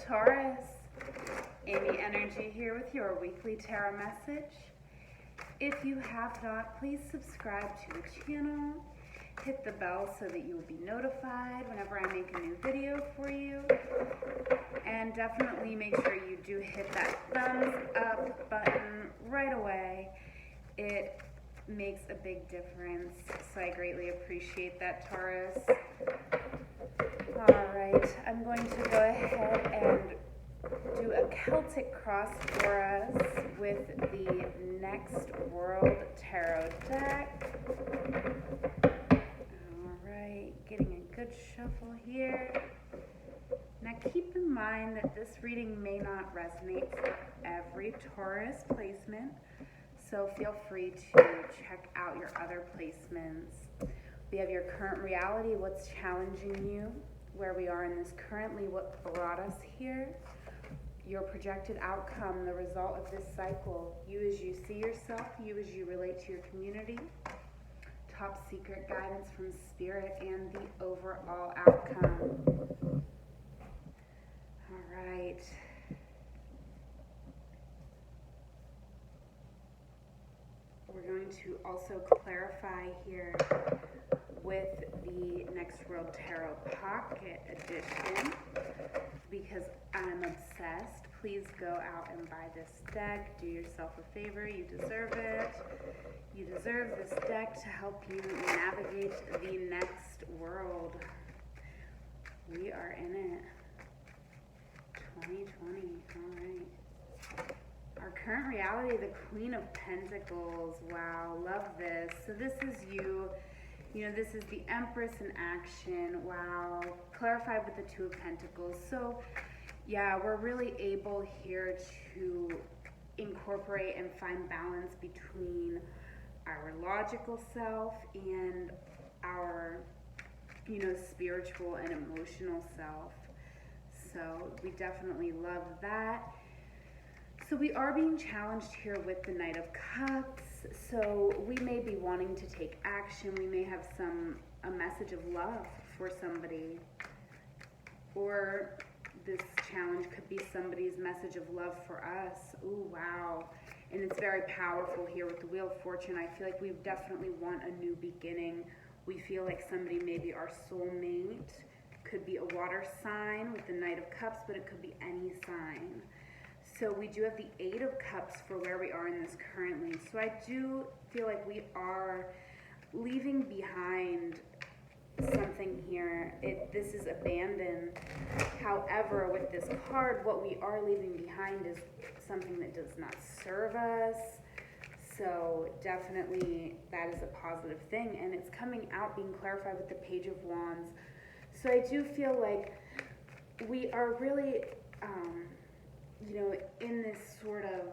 Taurus, amyenergy here with your weekly tarot message. If you have not, please subscribe to the channel. Hit the bell so that you will be notified whenever I make a new video for you. And definitely make sure you do hit that thumbs up button right away. It makes a big difference, so I greatly appreciate that, Taurus. Alright, I'm going to go ahead and do a Celtic cross for us with the Next World Tarot deck. Alright, getting a good shuffle here. Now keep in mind that this reading may not resonate for every Taurus placement, so feel free to check out your other placements. We have your current reality, what's challenging you, where we are in this currently, what brought us here, your projected outcome, the result of this cycle, you as you see yourself, you as you relate to your community, top secret guidance from spirit, and the overall outcome. All right. We're going to also clarify here with the Next World Tarot Pocket Edition, because I'm obsessed. Please go out and buy this deck. Do yourself a favor. You deserve it. You deserve this deck to help you navigate the next world. We are in it. 2020. All right. Our current reality, the Queen of Pentacles. Wow, love this. So this is you. You know, this is the Empress in action. Wow. Clarified with the Two of Pentacles. So, yeah, we're really able here to incorporate and find balance between our logical self and our, spiritual and emotional self. So we definitely love that. So we are being challenged here with the Knight of Cups. So we may be wanting to take action. We may have a message of love for somebody. Or this challenge could be somebody's message of love for us. Ooh, wow. And it's very powerful here with the Wheel of Fortune. I feel like we definitely want a new beginning. We feel like somebody may be our soulmate. Could be a water sign with the Knight of Cups, but it could be any sign. So we do have the Eight of Cups for where we are in this currently. So I do feel like we are leaving behind something here. This is abandoned. However, with this card, what we are leaving behind is something that does not serve us. So definitely that is a positive thing. And it's coming out being clarified with the Page of Wands. So I do feel like we are really, in this sort of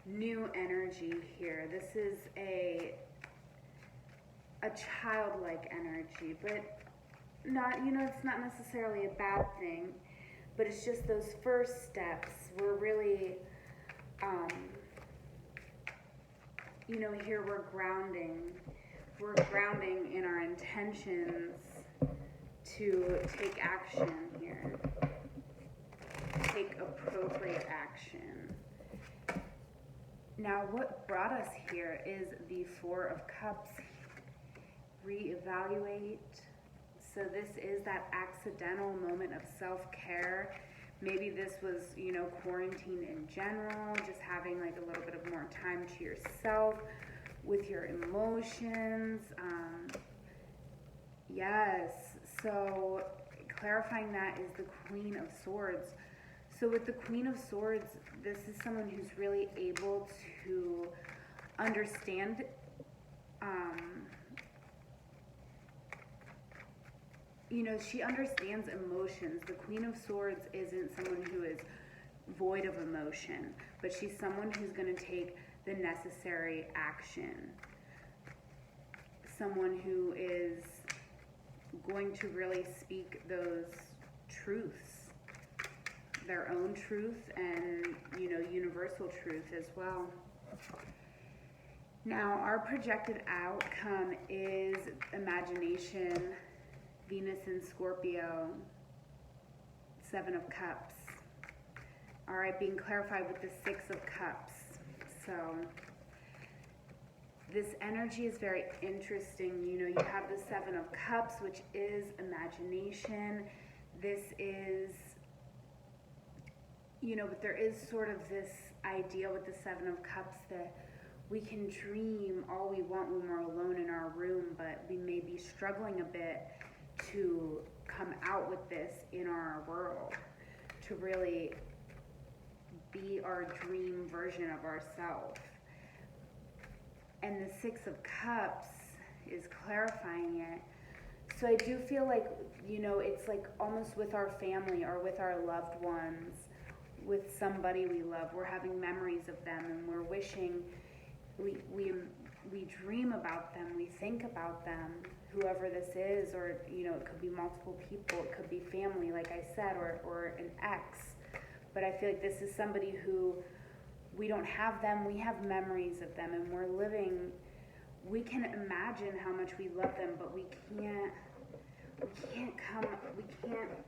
new energy here. This is a childlike energy, but not, it's not necessarily a bad thing, but it's just those first steps. We're really, here we're grounding. We're grounding in our intentions to take action here. Take appropriate action. Now, what brought us here is the Four of Cups. Reevaluate. So this is that accidental moment of self-care. Maybe this was, quarantine in general, just having like a little bit of more time to yourself with your emotions. Yes, so clarifying that is the Queen of Swords. So with the Queen of Swords, this is someone who's really able to understand she understands emotions. The Queen of Swords isn't someone who is void of emotion, but she's someone who's going to take the necessary action. Someone who is going to really speak those truths, their own truth and, universal truth as well. Now, our projected outcome is imagination, Venus in Scorpio. Seven of Cups. All right, being clarified with the Six of Cups. So this energy is very interesting. You know, you have the Seven of Cups, which is imagination. This is, you know, but there is sort of this idea with the Seven of Cups that we can dream all we want when we're alone in our room, but we may be struggling a bit to come out with this in our world, to really be our dream version of ourselves. And the Six of Cups is clarifying it. So I do feel like, you know, it's like almost with our family or with our loved ones, with somebody we love, we're having memories of them and we're wishing, we dream about them, we think about them, whoever this is, or, you know, it could be multiple people, it could be family, like I said, or an ex. But I feel like this is somebody who we don't have them, we have memories of them, and we're living, we can imagine how much we love them, but we can't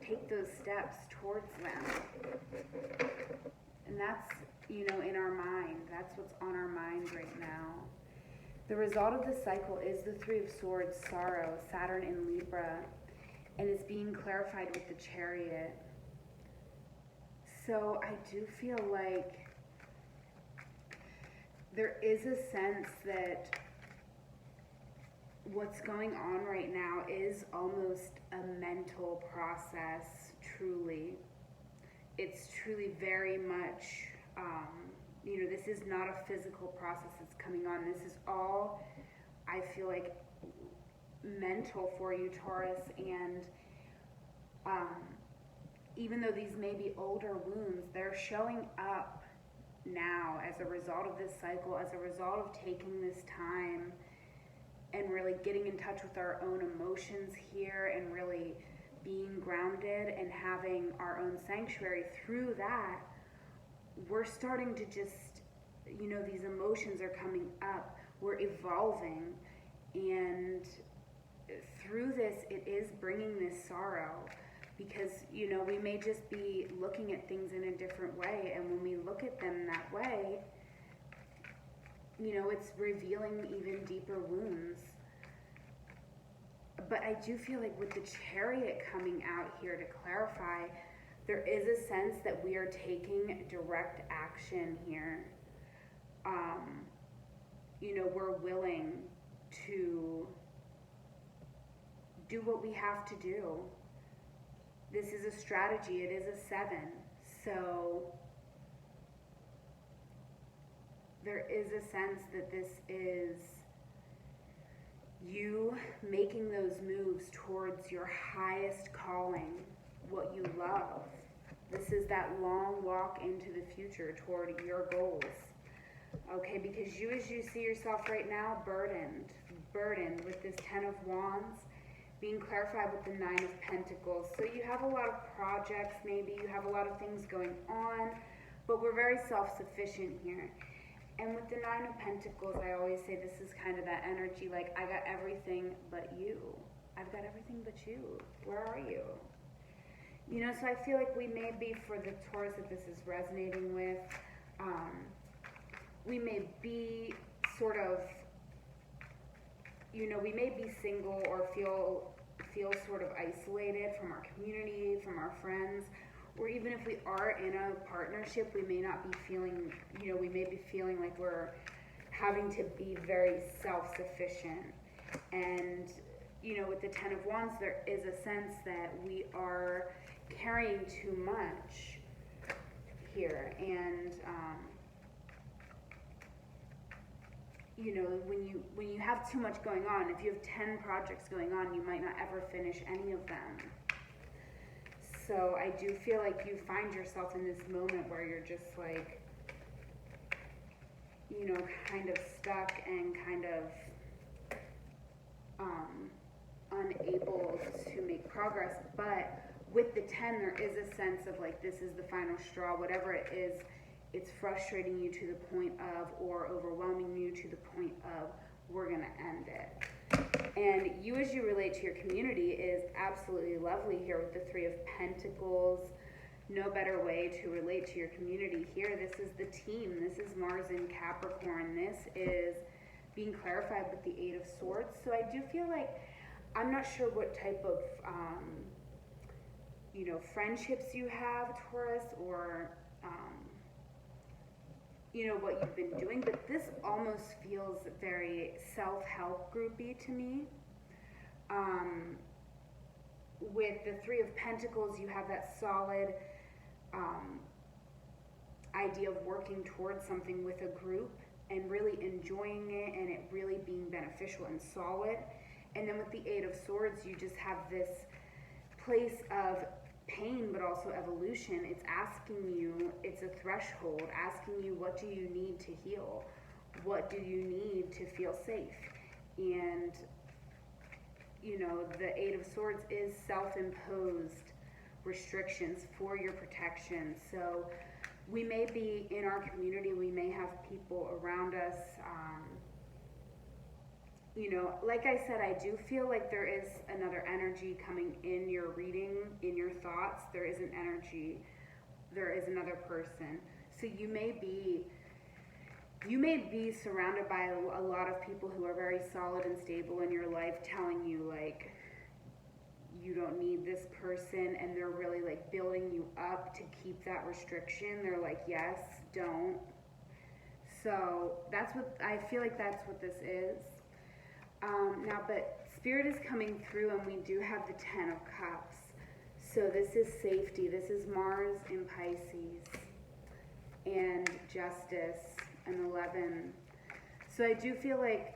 take those steps towards them. And that's, you know, in our mind, that's what's on our mind right now. The result of this cycle is the Three of Swords, sorrow, Saturn in Libra, and it's being clarified with the Chariot. So I do feel like there is a sense that what's going on right now is almost a mental process, truly. It's truly very much, you know, this is not a physical process that's coming on. This is all, I feel like, mental for you, Taurus. And even though these may be older wounds, they're showing up now as a result of this cycle, as a result of taking this time and really getting in touch with our own emotions here and really being grounded and having our own sanctuary. Through that, we're starting to just, you know, these emotions are coming up, we're evolving, and through this, it is bringing this sorrow, because, you know, we may just be looking at things in a different way, and when we look at them that way, you know, it's revealing even deeper wounds. But I do feel like with the Chariot coming out here to clarify, there is a sense that we are taking direct action here. You know, we're willing to do what we have to do. This is a strategy, it is a 7. So there is a sense that this is you making those moves towards your highest calling, what you love. This is that long walk into the future toward your goals. Okay, because you, as you see yourself right now, burdened with this 10 of Wands, being clarified with the 9 of Pentacles. So you have a lot of projects, maybe you have a lot of things going on, but we're very self-sufficient here. And with the 9 of Pentacles, I always say this is kind of that energy, like, I got everything but you. I've got everything but you. Where are you? You know, so I feel like we may be, for the Taurus that this is resonating with, we may be sort of, you know, we may be single or feel sort of isolated from our community, from our friends, or even if we are in a partnership, we may not be feeling, you know, we may be feeling like we're having to be very self-sufficient. And, you know, with the 10 of Wands, there is a sense that we are carrying too much here. And, you know, when you have too much going on, if you have 10 projects going on, you might not ever finish any of them. So I do feel like you find yourself in this moment where you're just like, you know, kind of stuck and kind of unable to make progress. But with the 10, there is a sense of like, this is the final straw, whatever it is, it's frustrating you to the point of, or overwhelming you to the point of, we're gonna end it. And you, as you relate to your community, is absolutely lovely here with the 3 of Pentacles, no better way to relate to your community here. This is the team. This is Mars in Capricorn. This is being clarified with the Eight of Swords. So I do feel like, I'm not sure what type of, friendships you have, Taurus, or, what you've been doing, but this almost feels very self-help groupy to me. With the Three of Pentacles, you have that solid idea of working towards something with a group and really enjoying it and it really being beneficial and solid. And then with the Eight of Swords, you just have this place of pain but also evolution. It's asking you, it's a threshold, asking you, what do you need to heal? What do you need to feel safe? And the Eight of Swords is self-imposed restrictions for your protection. So we may be in our community, we may have people around us, like I said, I do feel like there is another energy coming in your reading, in your thoughts. There is an energy, there is another person. So you may be surrounded by a lot of people who are very solid and stable in your life, telling you like you don't need this person, and they're really like building you up to keep that restriction. They're like, yes, don't. So that's what I feel like, that's what this is. Now, but Spirit is coming through, and we do have the Ten of Cups. So this is safety. This is Mars in Pisces and justice and 11. So I do feel like,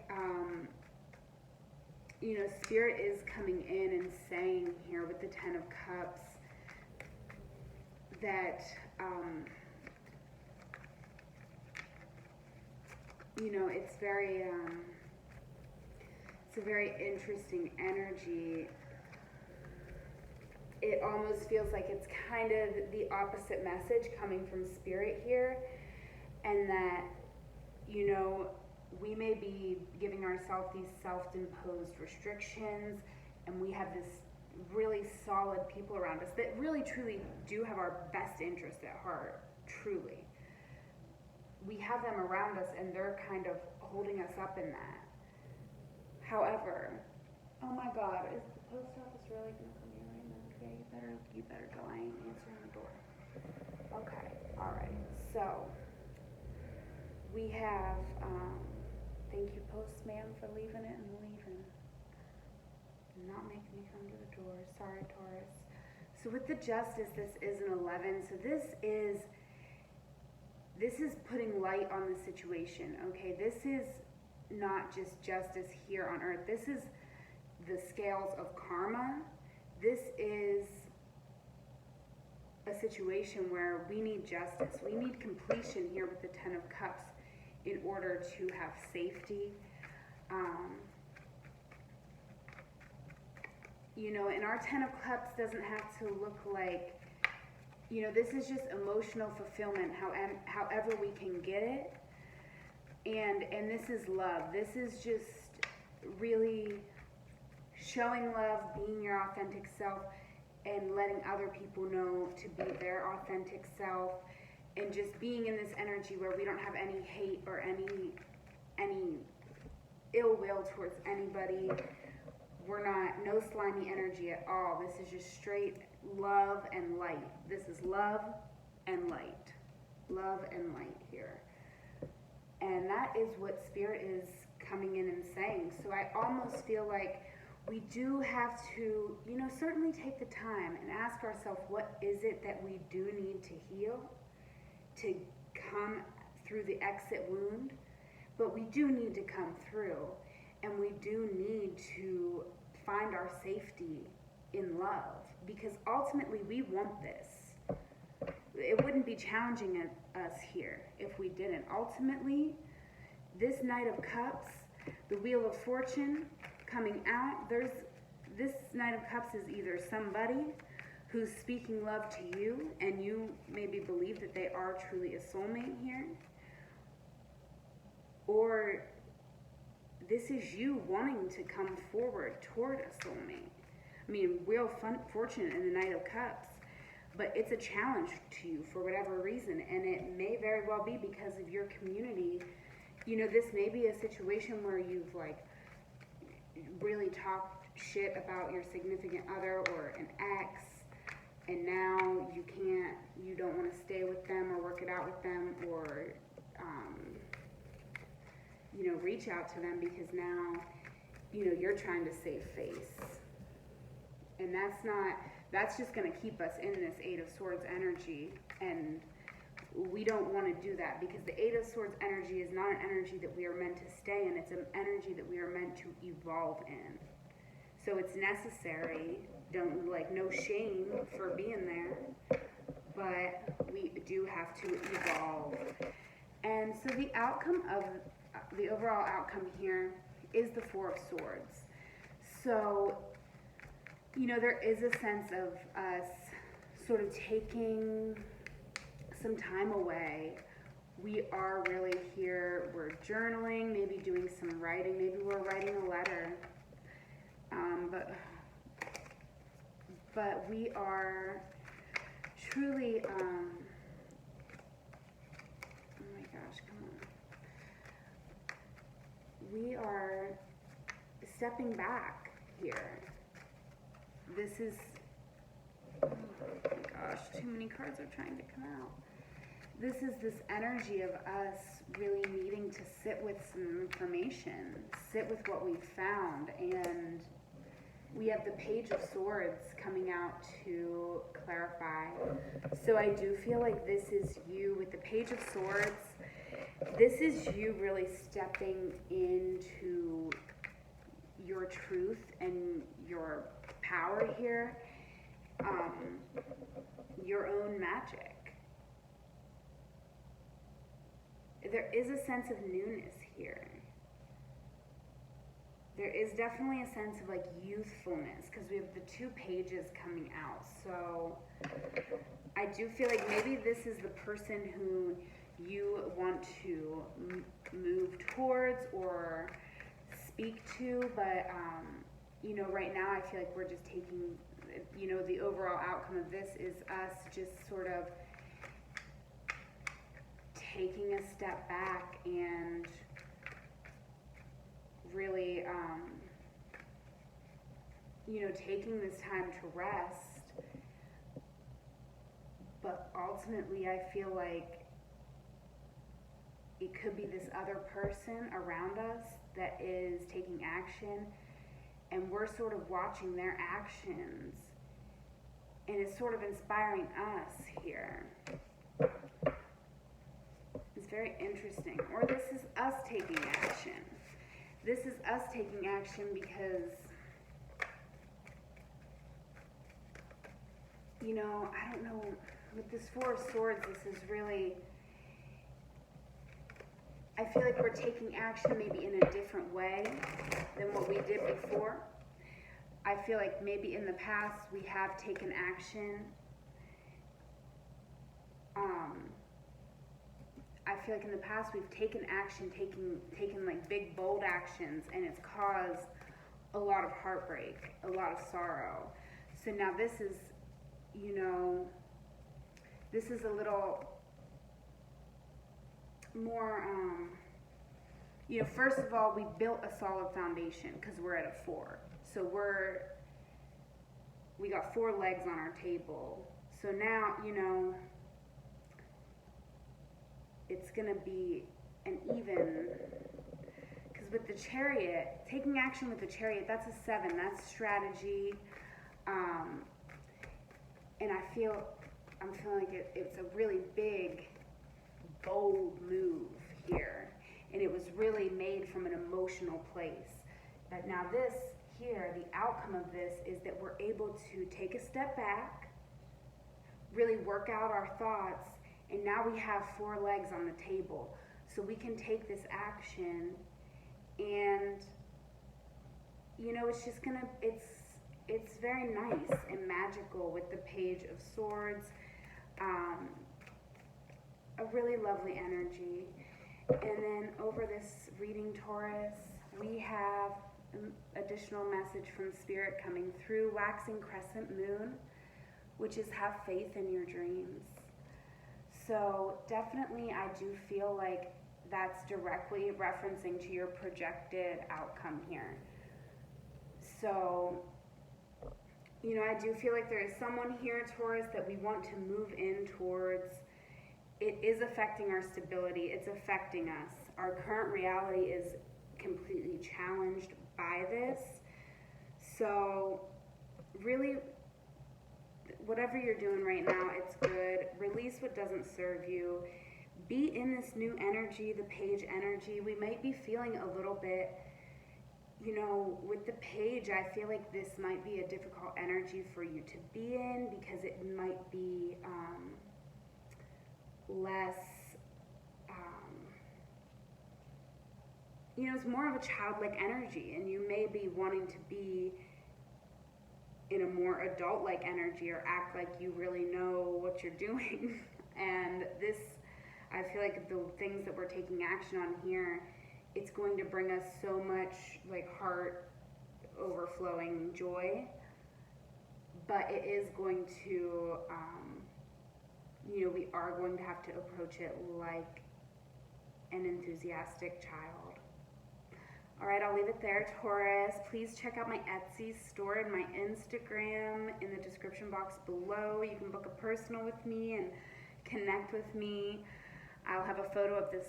Spirit is coming in and saying here with the Ten of Cups that, it's very, it's a very interesting energy. It almost feels like it's kind of the opposite message coming from Spirit here, and that, we may be giving ourselves these self-imposed restrictions, and we have this really solid people around us that really truly do have our best interest at heart, truly. We have them around us, and they're kind of holding us up in that. However, oh my God, is the post office really gonna come here right now? Okay, you better go. I ain't answering the door. Okay, all right. So we have, thank you, postman, for leaving it and leaving. Not making me come to the door. Sorry, Taurus. So with the Justice, this is an 11. So this is putting light on the situation, okay? This is not just justice here on earth. This is the scales of karma. This is a situation where we need justice. We need completion here with the Ten of Cups in order to have safety. And our Ten of Cups doesn't have to look like, this is just emotional fulfillment, however we can get it. And this is love. This is just really showing love, being your authentic self, and letting other people know to be their authentic self, and just being in this energy where we don't have any hate or any ill will towards anybody. We're not, no slimy energy at all. This is just straight love and light. This is love and light. Love and light here. And that is what Spirit is coming in and saying. So I almost feel like we do have to, certainly take the time and ask ourselves, what is it that we do need to heal to come through the exit wound? But we do need to come through, and we do need to find our safety in love, because ultimately we want this. It wouldn't be challenging us here if we didn't. Ultimately, this Knight of Cups, the Wheel of Fortune coming out, this Knight of Cups is either somebody who's speaking love to you, and you maybe believe that they are truly a soulmate here, or this is you wanting to come forward toward a soulmate. I mean, Wheel of Fortune and the Knight of Cups. but it's a challenge to you for whatever reason, and it may very well be because of your community. You know, this may be a situation where you've like really talked shit about your significant other or an ex, and now you don't want to stay with them or work it out with them, or reach out to them because now you're trying to save face, and that's just going to keep us in this Eight of Swords energy, and we don't want to do that, because the Eight of Swords energy is not an energy that we are meant to stay in. It's an energy that we are meant to evolve in. So it's necessary. No shame for being there, but we do have to evolve. And so the overall outcome here is the Four of Swords. So, there is a sense of us sort of taking some time away. We are really here, we're journaling, maybe doing some writing, maybe we're writing a letter. But we are truly, oh my gosh, come on. We are stepping back here. This is, oh my gosh, too many cards are trying to come out. This is this energy of us really needing to sit with some information, sit with what we've found, and we have the Page of Swords coming out to clarify. So I do feel like this is you with the Page of Swords. This is you really stepping into your truth and your power here, your own magic. There is a sense of newness here. There is definitely a sense of like youthfulness, because we have the two pages coming out. So I do feel like maybe this is the person who you want to move towards or speak to, but right now I feel like we're just taking, the overall outcome of this is us just sort of taking a step back and really, taking this time to rest. But ultimately, I feel like it could be this other person around us that is taking action, and we're sort of watching their actions, and it's sort of inspiring us here. It's very interesting. Or this is us taking action. This is us taking action because, I don't know, with this Four of Swords, this is really, I feel like we're taking action maybe in a different way than what we did before. I feel like maybe in the past we have taken action. I feel like in the past we've taken action, taken like big, bold actions, and it's caused a lot of heartbreak, a lot of sorrow. So now this is, this is a little more, first of all, we built a solid foundation because we're at a 4. So we got 4 legs on our table. So now, it's going to be an even, because with the Chariot, taking action with the Chariot, that's a 7, that's strategy, and I'm feeling like it's a really big, bold move here, and it was really made from an emotional place. But now this here, the outcome of this is that we're able to take a step back, really work out our thoughts, and now we have 4 legs on the table. So we can take this action, and, it's just it's very nice and magical with the Page of Swords. A really lovely energy. And then over this reading, Taurus, we have an additional message from Spirit coming through. Waxing crescent moon, which is have faith in your dreams. So definitely I do feel like that's directly referencing to your projected outcome here. So, you know, I do feel like there is someone here, Taurus, that we want to move in towards. It is affecting our stability. It's affecting us. Our current reality is completely challenged by this. So really, whatever you're doing right now, it's good. Release what doesn't serve you. Be in this new energy, the page energy. We might be feeling a little bit, you know, with the page, I feel like this might be a difficult energy for you to be in because it might be less, you know, it's more of a childlike energy, and you may be wanting to be in a more adult-like energy or act like you really know what you're doing. And this, I feel like the things that we're taking action on here, it's going to bring us so much like heart overflowing joy, but it is going to, you know, we are going to have to approach it like an enthusiastic child. All right, I'll leave it there, Taurus. Please check out my Etsy store and my Instagram in the description box below. You can book a personal with me and connect with me. I'll have a photo of this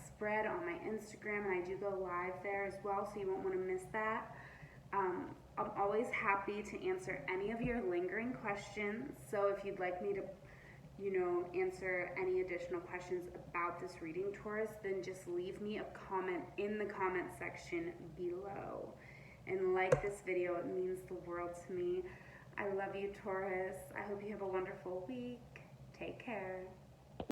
spread on my Instagram, and I do go live there as well, so you won't want to miss that. I'm always happy to answer any of your lingering questions. So if you'd like me to, you know, answer any additional questions about this reading, Taurus, then just leave me a comment in the comment section below. And like this video, it means the world to me. I love you, Taurus. I hope you have a wonderful week. Take care.